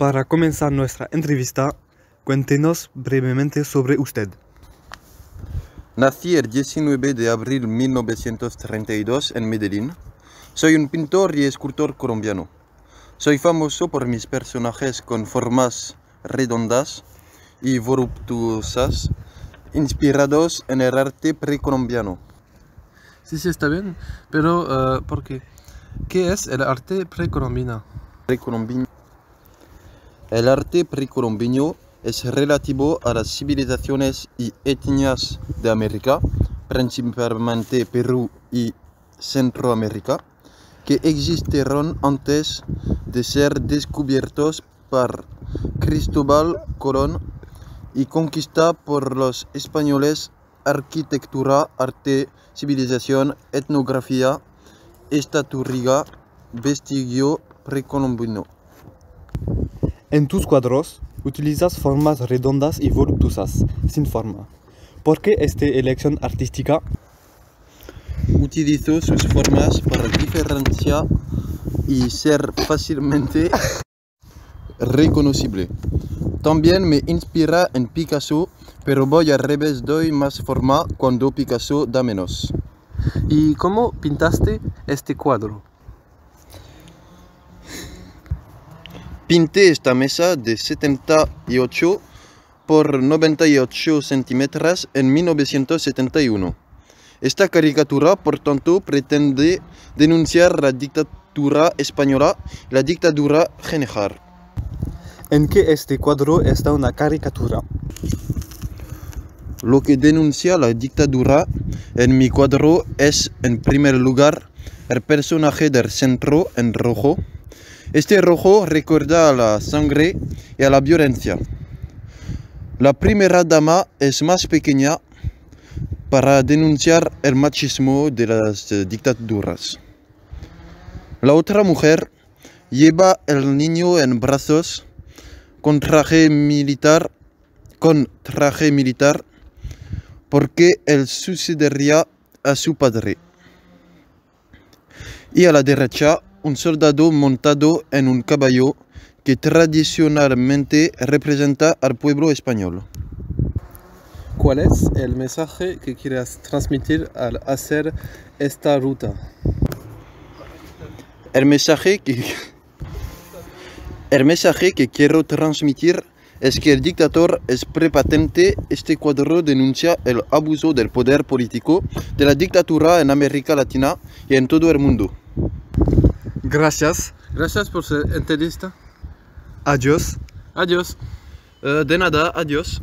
Para comenzar nuestra entrevista, cuéntenos brevemente sobre usted. Nací el 19 de abril de 1932 en Medellín. Soy un pintor y escultor colombiano. Soy famoso por mis personajes con formas redondas y voluptuosas, inspirados en el arte precolombiano. Sí, está bien, pero ¿por qué? ¿Qué es el arte precolombino? El arte precolombino es relativo a las civilizaciones y etnias de América, principalmente Perú y Centroamérica, que existieron antes de ser descubiertos por Cristóbal Colón y conquista por los españoles. Arquitectura, arte, civilización, etnografía, estatura, vestigio precolombino. En tus cuadros utilizas formas redondas y voluptuosas, sin forma. ¿Por qué esta elección artística? Utilizo sus formas para diferenciar y ser fácilmente reconocible. También me inspira en Picasso, pero voy al revés, doy más forma cuando Picasso da menos. ¿Y cómo pintaste este cuadro? Pinté esta mesa de 78 por 98 centímetros en 1971. Esta caricatura, por tanto, pretende denunciar la dictadura española y la dictadura general. ¿En qué este cuadro está una caricatura? Lo que denuncia la dictadura en mi cuadro es, en primer lugar, el personaje del centro en rojo. Este rojo recuerda a la sangre y a la violencia. La primera dama es más pequeña para denunciar el machismo de las dictaduras. La otra mujer lleva al niño en brazos con traje militar porque él sucedería a su padre. Y a la derecha, un soldado montado en un caballo que tradicionalmente representa al pueblo español. ¿Cuál es el mensaje que quieres transmitir al hacer esta ruta? El mensaje que quiero transmitir es que el dictador es prepotente. Este cuadro denuncia el abuso del poder político de la dictadura en América Latina y en todo el mundo. Gracias. Gracias por su entrevista. Adiós. Adiós. De nada, adiós.